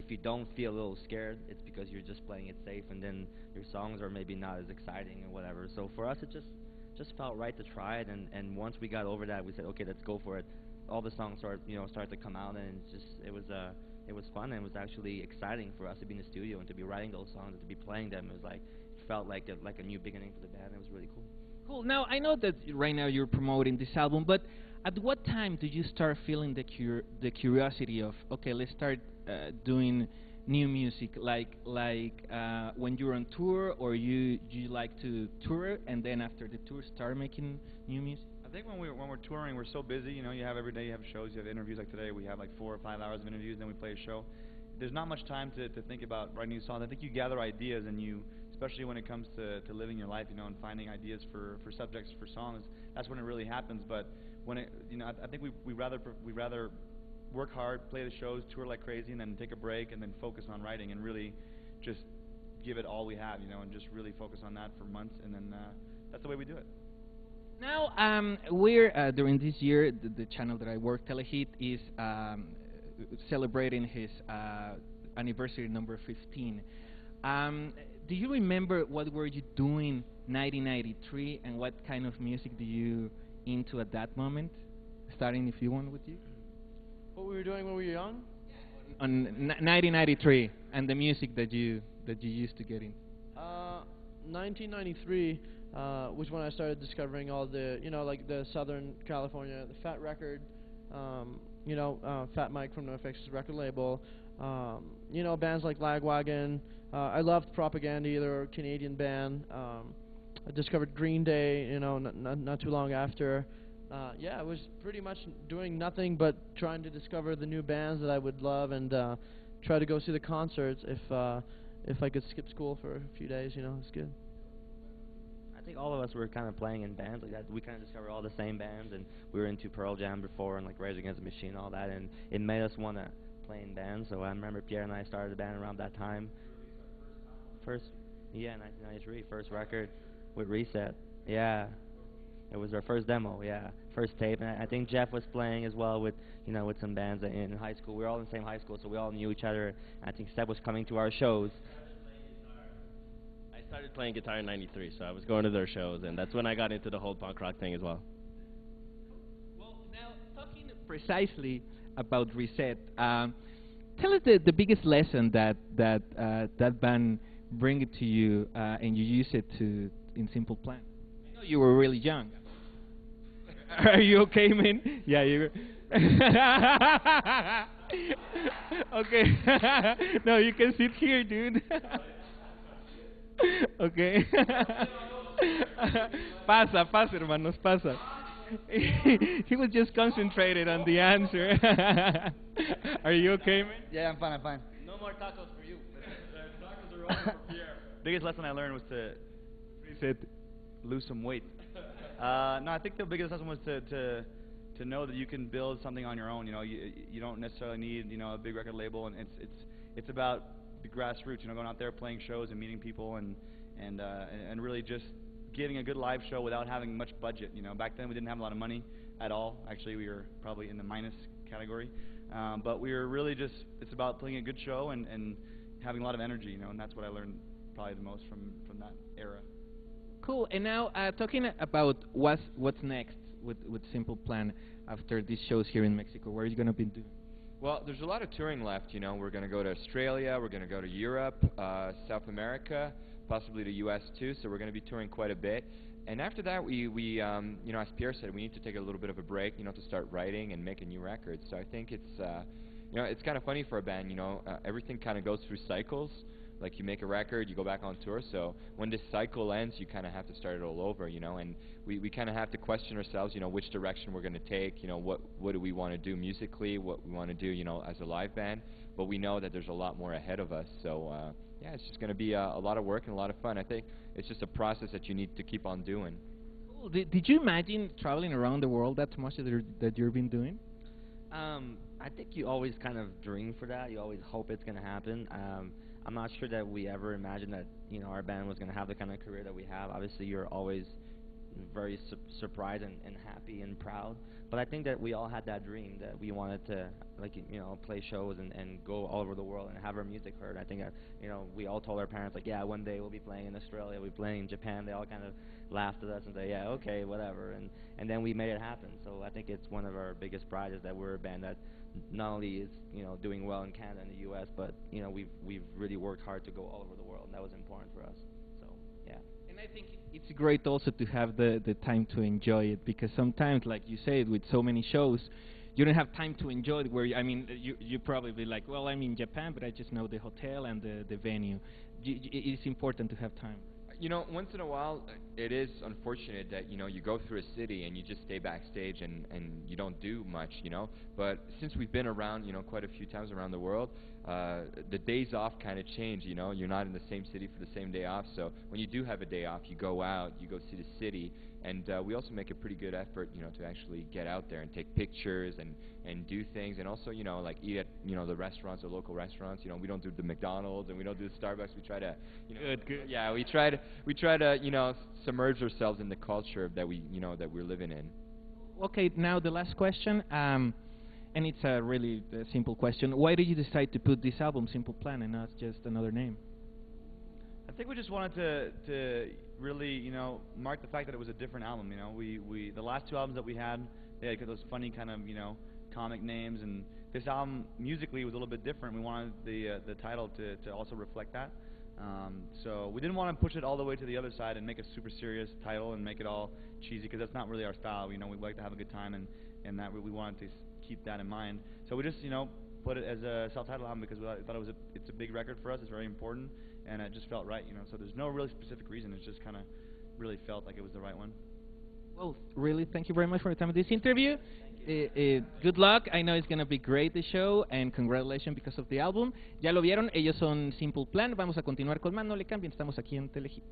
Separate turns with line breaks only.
if you don't feel a little scared, it's because you're just playing it safe, and then your songs are maybe not as exciting or whatever. So for us, it just felt right to try it, and once we got over that, we said, okay, let's go for it. All the songs started to come out, and it was fun, and it was actually exciting for us to be in the studio and to be writing those songs and to be playing them. It was like it felt like a new beginning for the band. It was really cool.
Cool. Now I know that right now you're promoting this album, but at what time did you start feeling the curiosity of, okay, let's start doing new music? Like when you're on tour, or you like to tour and then after the tour start making new music?
I think when we're touring, we're so busy. You know, you have every day, you have shows, you have interviews. Like today, we have like 4 or 5 hours of interviews, then we play a show. There's not much time to think about writing new songs. I think you gather ideas, and you, especially when it comes to living your life, you know, and finding ideas for subjects for songs. That's when it really happens. But when it, you know, I think we rather work hard, play the shows, tour like crazy, and then take a break, and then focus on writing, and really just give it all we have, you know, and just really focus on that for months, and then that's the way we do it.
Now, we're during this year, the channel that I work, Telehit, is celebrating his anniversary number 15. Do you remember what were you doing 1993, and what kind of music do you into at that moment? Starting, if you want, with you.
What we were doing when we were young?
On 1993, and the music that you used to get in.
1993 was when I started discovering all the, you know, like the Southern California, the Fat Record, you know, Fat Mike from NoFX's record label, you know, bands like Lagwagon. I loved Propaganda, they're a Canadian band. I discovered Green Day, you know, not too long after. Yeah, I was pretty much doing nothing but trying to discover the new bands that I would love, and try to go see the concerts if I could skip school for a few days, you know, it's good.
I think all of us were kind of playing in bands like that. We kind of discovered all the same bands, and we were into Pearl Jam before, and like Rage Against the Machine and all that, and it made us want to play in bands. So I remember Pierre and I started a band around that time. First, yeah, 1993, first record with Reset. Yeah. It was our first demo, yeah, first tape, and I think Jeff was playing as well with, you know, with some bands in high school. We were all in the same high school, so we all knew each other. And I think Seb was coming to our shows.
I started playing guitar in '93, so I was going to their shows, and that's when I got into the whole punk rock thing as well.
Well, now talking precisely about Reset, tell us the biggest lesson that band bring it to you, and you use it to in Simple Plan. I know you were really young. Are you okay, man? Yeah, you. Okay. No, you can sit here, dude. Okay. Pasa, hermanos, pasa. He was just concentrated on the answer. Are you okay, man?
Yeah, I'm fine, I'm fine.
No more tacos for you.
Tacos are over for Pierre. Biggest lesson I learned was to lose some weight. No, I think the biggest lesson was to know that you can build something on your own. You know, you don't necessarily need, you know, a big record label, and it's about the grassroots. You know, going out there, playing shows, and meeting people, and really just getting a good live show without having much budget. You know, back then we didn't have a lot of money at all. Actually, we were probably in the minus category, but we were really just, it's about playing a good show and having a lot of energy. You know, and that's what I learned probably the most from that era.
Cool. And now, talking about what's next with Simple Plan after these shows here in Mexico, where are you going to be doing?
Well, there's a lot of touring left, you know. We're going to go to Australia, we're going to go to Europe, South America, possibly the US too, so we're going to be touring quite a bit. And after that, we you know, as Pierre said, we need to take a little bit of a break, you know, to start writing and making new records. So I think it's, you know, it's kind of funny for a band, you know, everything kind of goes through cycles. Like, you make a record, you go back on tour, so when this cycle ends, you kind of have to start it all over, you know, and we kind of have to question ourselves, you know, which direction we're going to take, you know, what do we want to do musically, what we want to do, you know, as a live band, but we know that there's a lot more ahead of us, so yeah, it's just going to be a lot of work and a lot of fun. I think it's just a process that you need to keep on doing.
Cool. Did you imagine traveling around the world that much that you've been doing?
I think you always kind of dream for that. You always hope it's going to happen. I'm not sure that we ever imagined that, you know, our band was going to have the kind of career that we have. Obviously, you're always, very surprised and happy and proud. But I think that we all had that dream that we wanted to, like, play shows and go all over the world and have our music heard. I think that, we all told our parents, like, yeah, one day we'll be playing in Australia, we'll be playing in Japan. They all kind of laughed at us and say, yeah, okay, whatever. And then we made it happen. So I think it's one of our biggest prizes that we're a band that not only is, doing well in Canada and the U.S., but, we've really worked hard to go all over the world, and that was important for us. So, yeah.
And I think it's great also to have the time to enjoy it, because sometimes, like you said, with so many shows, you don't have time to enjoy it. Where you probably be like, well, I'm in Japan, but I just know the hotel and the venue. It's important to have time.
Once in a while, it is unfortunate that, you go through a city and you just stay backstage and you don't do much, But since we've been around, quite a few times around the world, the days off kind of change, You're not in the same city for the same day off. So when you do have a day off, you go out, you go see the city. And we also make a pretty good effort, to actually get out there and take pictures and do things. And also, like eat at, the restaurants or local restaurants. We don't do the McDonald's and we don't do the Starbucks. We try to,
Good.
Yeah, we try to, submerge ourselves in the culture that that we're living in.
Okay, now the last question, and it's a really simple question. Why did you decide to put this album Simple Plan and not just another name?
I think we just wanted to really, mark the fact that it was a different album. We the last two albums that we had, they had those funny kind of, comic names, and this album musically was a little bit different. We wanted the title to also reflect that. So we didn't want to push it all the way to the other side and make a super serious title and make it all cheesy, because that's not really our style. We like to have a good time, and that we wanted to keep that in mind. So we just, put it as a self-titled album because we thought it's a big record for us. It's very important, and it just felt right, So there's no really specific reason. It's just kind of really felt like it was the right one.
Well, really, thank you very much for the time of this interview. Good luck. I know it's going to be great, the show, and congratulations because of the album. Ya lo vieron, ellos son Simple Plan. Vamos a continuar con más. No le cambien, estamos aquí en Telehit.